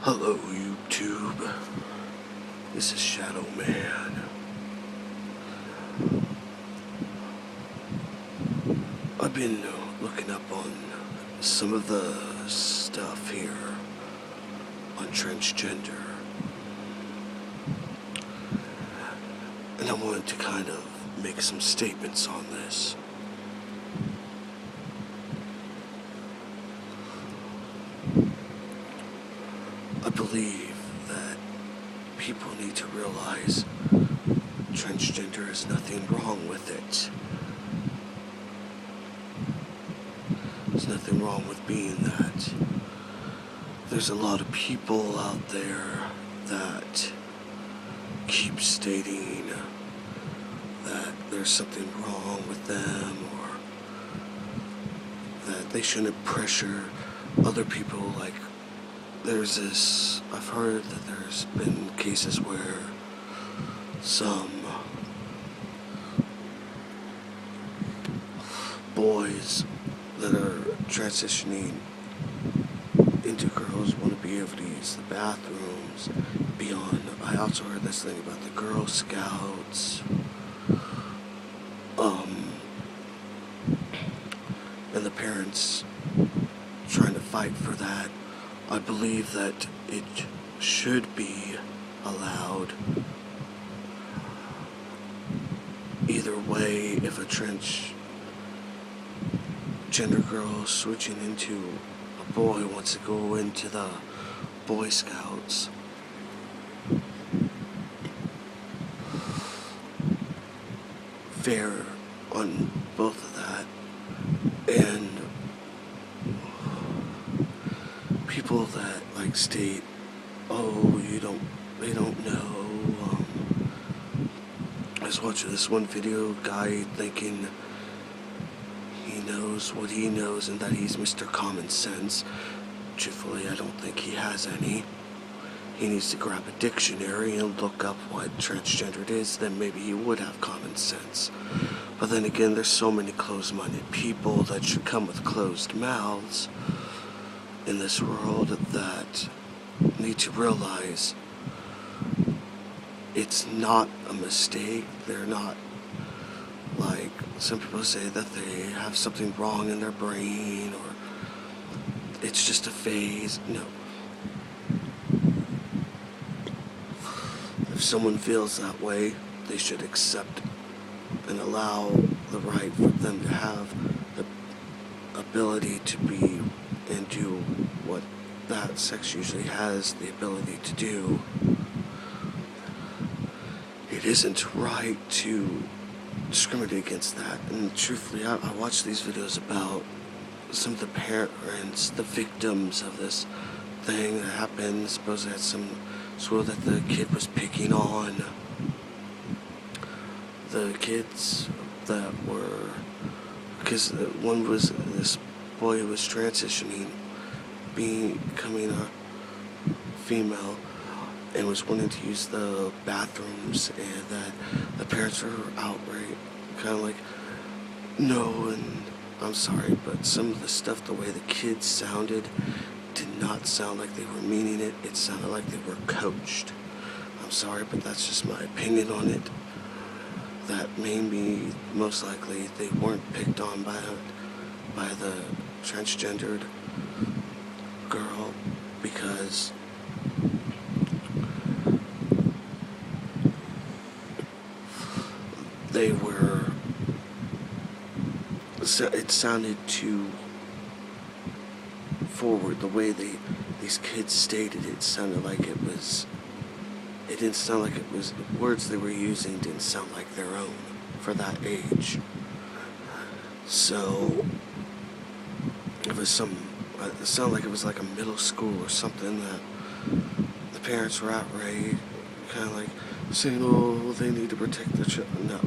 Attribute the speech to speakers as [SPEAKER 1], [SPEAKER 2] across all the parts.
[SPEAKER 1] Hello YouTube, this is Shadow Man. I've been looking up on some of the stuff here on transgender, and I wanted to kind of make some statements on this. I believe that people need to realize transgender is nothing wrong with it. There's nothing wrong with being that. There's a lot of people out there that keep stating that there's something wrong with them, or that they shouldn't pressure other people. Like, there's this, I've heard that there's been cases where some boys that are transitioning into girls want to be able to use the bathrooms beyond. I also heard this thing about the Girl Scouts, and the parents trying to fight for that. I believe that it should be allowed. Either way, if a transgender girl switching into a boy wants to go into the Boy Scouts, fair on both of that. And people that like state, oh, they don't know. I was watching this one video, guy thinking he knows what he knows and that he's Mr. Common Sense. Truthfully, I don't think he has any. He needs to grab a dictionary and look up what transgendered is, then maybe he would have common sense. But then again, there's so many closed-minded people that should come with closed mouths in this world that need to realize it's not a mistake. They're not, like some people say, that they have something wrong in their brain or it's just a phase. No. If someone feels that way, they should accept and allow the right for them to have the ability to be and do what that sex usually has the ability to do. It isn't right to discriminate against that. And truthfully, I watch these videos about some of the parents, the victims of this thing that happened. Supposedly at some school that the kid was picking on the kids that were, because one was this boy who was transitioning, becoming a female, and was wanting to use the bathrooms, and that the parents were outright kind of like, no, and I'm sorry, but some of the stuff, the way the kids sounded, did not sound like they were meaning it. It sounded like they were coached. I'm sorry, but that's just my opinion on it. That maybe, most likely, they weren't picked on by the transgendered girl because they were, it sounded too forward. The way these kids stated it sounded like it didn't sound like it was, the words they were using didn't sound like their own for that age. So it sounded like it was like a middle school or something, that the parents were outright kind of like saying, oh, they need to protect their children. No.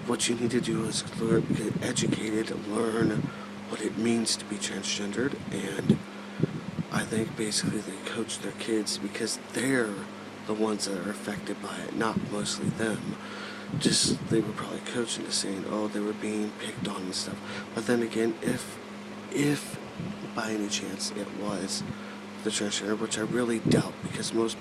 [SPEAKER 1] What you need to do is get educated and learn what it means to be transgendered, and I think basically they coach their kids because they're the ones that are affected by it, not mostly them. Just, they were probably coached into saying, oh, they were being picked on and stuff. But then again, if by any chance it was the transgender, which I really doubt, because most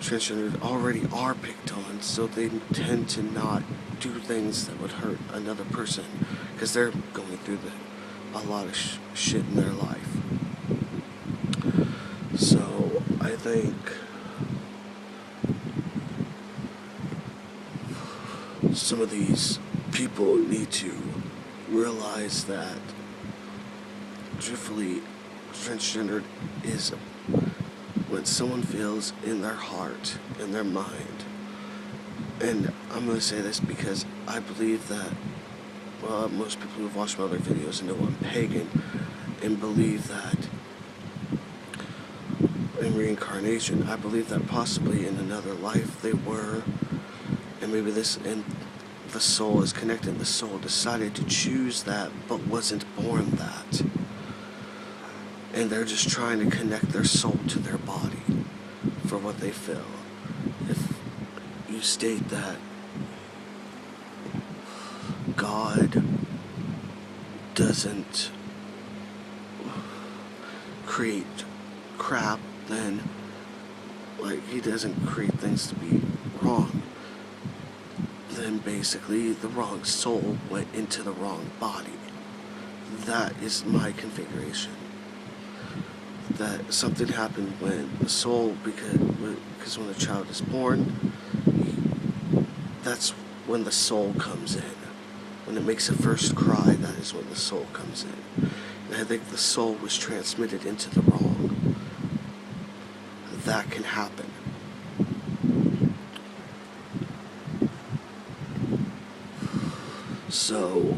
[SPEAKER 1] transgender already are picked on, so they tend to not do things that would hurt another person, because they're going through a lot of shit in their life. So I think some of these people need to realize that, truthfully, transgendered is when someone feels in their heart, in their mind. And I'm going to say this because I believe that, well, most people who've watched my other videos know I'm pagan, and believe that in reincarnation, I believe that possibly in another life they were, and maybe and the soul is connected. The soul decided to choose that, but wasn't born that. And they're just trying to connect their soul to their body for what they feel. If you state that God doesn't create crap, then, he doesn't create things to be wrong, then basically the wrong soul went into the wrong body. That is my configuration. That something happened when the soul, because when a child is born, that's when the soul comes in. When it makes a first cry, that is when the soul comes in. And I think the soul was transmitted into the wrong. That can happen. So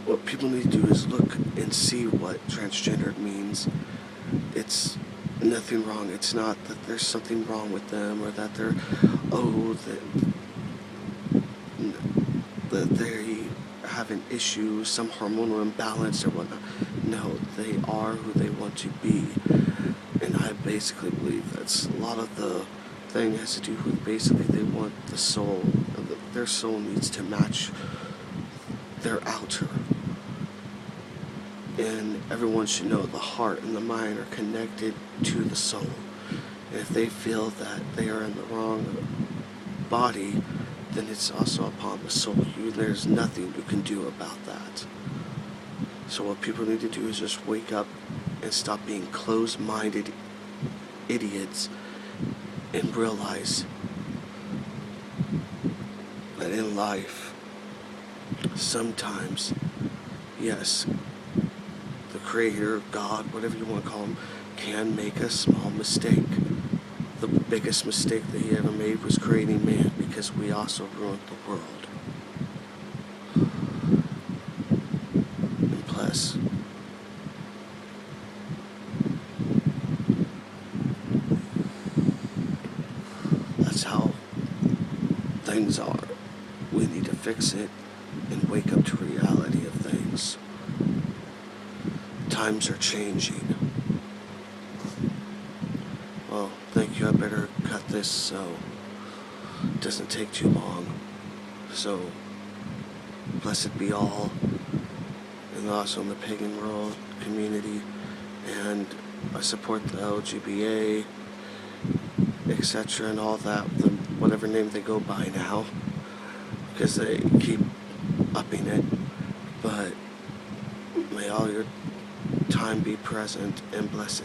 [SPEAKER 1] what people need to do is look and see what transgendered means. It's nothing wrong. It's not that there's something wrong with them, or that they're, that they have an issue, some hormonal imbalance or whatnot. No, they are who they want to be. And I basically believe that's a lot of the thing has to do with, basically they want the soul, their soul needs to match their outer. And everyone should know the heart and the mind are connected to the soul. And if they feel that they are in the wrong body, then it's also upon the soul. There's nothing you can do about that. So what people need to do is just wake up and stop being closed-minded idiots and realize that in life, sometimes, yes, the Creator, God, whatever you want to call him, can make a small mistake. The biggest mistake that he ever made was creating man, because we also ruined the world. And plus, that's how things are. We need to fix it and wake up to reality of things. Times are changing. Well, thank you. I better cut this so it doesn't take too long. So, blessed be all, and also in the pagan world community, and I support the LGBA, etc., and all that, whatever name they go by now, because they keep upping it. But may all your time be present and blessed.